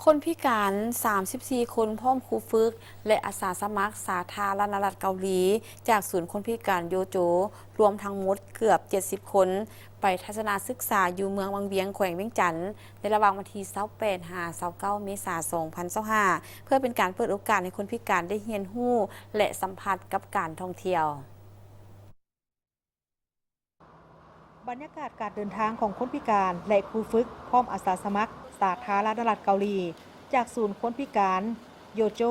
คนพิการ 34 คนพร้อมครูฝึก และอาสาสมัครสาธารณรัฐเกาหลี จากศูนย์คนพิการโยโจ รวมทั้งหมดเกือบ 70 คน ไปทัศนศึกษาอยู่เมืองวังเวียงแขวงเวียงจันทน์ในระหว่างวันที่28 29 เมษายน 2025 เพื่อเป็นการเปิดโอกาสให้คนพิการได้เรียนรู้และสัมผัสกับการท่องเที่ยวบรรยากาศการเดินทางของคนพิการและครูฝึกพร้อมอาสาสมัครสาธารณรัฐเกาหลีจากศูนย์คนพิการโยโจ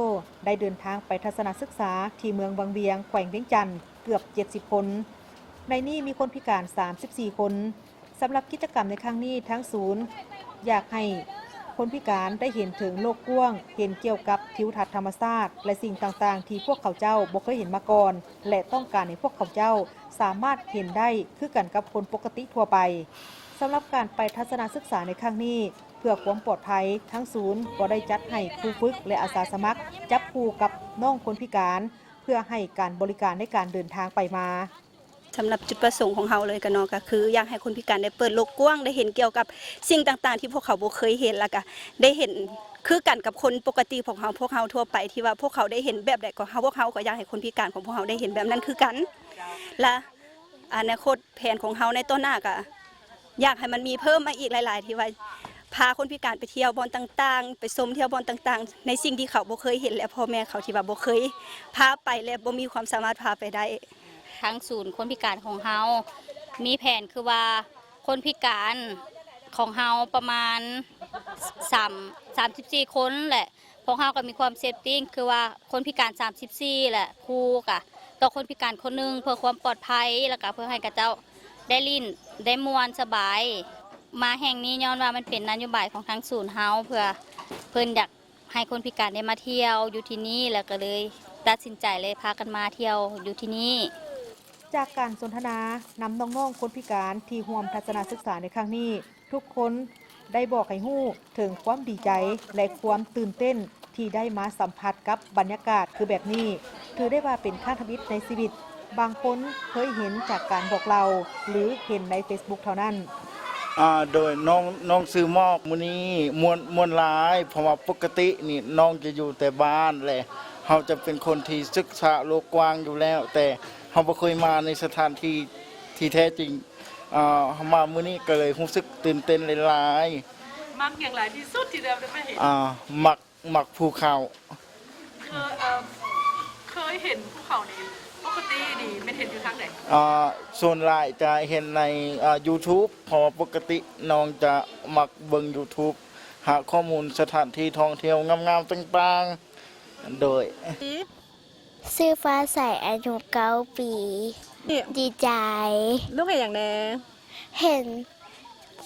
ได้เดินทางไปทัศนศึกษาที่เมืองวังเวียงแขวงเวียงจันทน์เกือบ 70 คนในนี้มีคนพิการ 34 คนสำหรับกิจกรรมในครั้งนี้ทั้งศูนย์อยากให้คนพิการได้เห็นถึงโลกกว้างเห็นเกี่ยวกับทิวทัศน์ธรรมชาติและสิ่งต่างๆที่พวกเขาเจ้าบ่เคยเห็นมาก่อนและต้องการให้พวกเขาเจ้าสามารถเห็นได้คือกันกับคนปกติทั่วไปสำหรับการไปทัศนศึกษาในครั้งนี้เพื่อความปลอดภัยทั้งศูนย์ก็ได้จัดให้ครูฝึกและอาสาสมัครจับคู่กับน้องคนพิการเพื่อให้การบริการในการเดินทางไปมาสำหรับจุดประสงค์ของเราเลยก็เนาะก็คืออยากให้คนพิการได้เปิดโลกกว้างได้เห็นเกี่ยวกับสิ่งต่างๆที่พวกเขาบ่เคยเห็นแล้วก็ได้เห็นคือกันกับคนปกติของพวกเขาทั่วไปที่ว่าพวกเขาได้เห็นแบบใดก็พวกเขาก็อยากให้คนพิการของพวกเขาได้เห็นแบบนั้นคือกันและอนาคตแผนของเราในต้นหน้าก็อยากให้มันมีเพิ่มมาอีกหลายๆที่ว่าพาคนพิการไปเที่ยวบอนต่างๆไปชมเที่ยวบอนต่างๆในสิ่งที่เขาบ่เคยเห็นและพ่อแม่เขาที่ว่าบ่เคยพาไปและบ่มีความสามารถพาไปได้ทั้งศูนย์คนพิการของเฮามีแผนคือว่าคนพิการของเฮาประมาณ34 คนแหละพวกเฮาก็มีความเซฟตี้คือว่าคนพิการ34แหละครูกะต่อคนพิการคนนึงเพื่อความปลอดภัยแล้วก็เพื่อให้กับเจ้าได้ลิ้นได้มวนสบายมาแห่งนี้ย้อนว่ามันเป็นนโยบายของทางศูนย์เฮาเพื่อเพิ่นอยากให้คนพิการได้มาเที่ยวอยู่ที่นี่แล้วก็เลยตัดสินใจเลยพากันมาเที่ยวอยู่ที่นี่จากการสนทนานำน้องๆคนพิการที่ร่วมทัศนศึกษาในครั้งนี้ทุกคนได้บอกให้ฮู้ถึงความดีใจและความตื่นเต้นที่ได้มาสัมผัสกับบรรยากาศคือแบบนี้ถือได้ว่าเป็นขั้นทวิตในชีวิตบางคนเคยเห็นจากการบอกเราหรือเห็นใน Facebook เท่านั้นโดยน้องซื้อมอกมื้อนี้มวนหลายเพราะว่าปกตินี่น้องจะอยู่แต่บ้านแหละเฮาจะเป็นคนที่ศึกษาโลกกว้างอยู่แล้วแต่เฮาบ่เคยมาในสถานที่ที่แท้จริงมามื้อนี้ก็เลยรู้สึกตื่นเต้นหลายๆมักอย่างไรที่สุดที่เราได้มาเห็นมักภูเขาเคยเห็นภูเขานี่ปกตินี่ไม่เห็นอยู่ทางไหนส่วนหลายจะเห็นในYouTube เพราะปกติน้องจะมักเบิ่ง YouTube หาข้อมูลสถานที่ท่องเที่ยวงามๆต่างๆโดยชื่อฟ้าใสอายุ9 ปีดีใจลูกเห็นอย่างแน่เห็น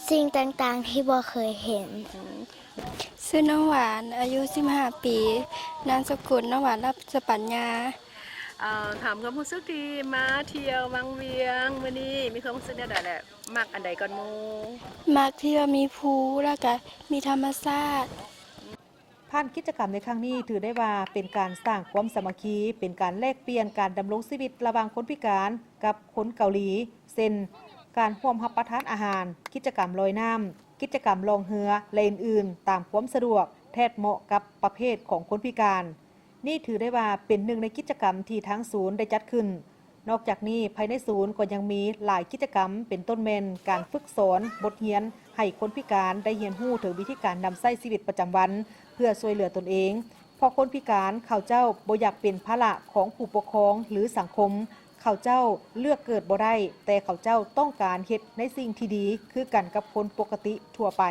สิ่งต่างๆที่บ่เคยเห็นชื่อน้องหวานอายุ15 ปีนามสกุลน้องหวานรับสปัญญาถามความรู้สึกดีมาเที่ยววังเวียงมื้อนี้มีความรู้สึกได้แหละมักอันใดก่อนหมู่มักที่ว่ามีภูแล้วก็มีธรรมชาติผ่านกิจกรรมในครั้งนี้ถือได้ว่าเป็นการสร้างความสามัคคีเป็นการแลกเปลี่ยนการดำรงชีวิตระหว่างคนพิการกับคนเกาหลีเช่นการร่วมรับประทานอาหารกิจกรรมลอยน้ำกิจกรรมลงเรือและอื่นๆตามความสะดวกแทบเหมาะกับประเภทของคนพิการนี่ถือได้ว่าเป็นหนึ่งในกิจกรรมที่ทั้งศูนย์ได้จัดขึ้นนอกจากนี้ภายในศูนย์ก็ยังมีหลายกิจกรรมเป็นต้นเมนการฝึกสอนบทเรียนให้คนพิการได้เรียนรู้ถึงวิธีการนำใช้ชีวิตประจำวันเพื่อช่วยเหลือตนเองเพราะคนพิการเขาเจ้าบ่อยากเป็นภาระของผู้ปกครองหรือสังคมเขาเจ้าเลือกเกิดบ่ได้แต่เขาเจ้าต้องการเฮ็ดในสิ่งที่ดีคือกันกับคนปกติทั่วไป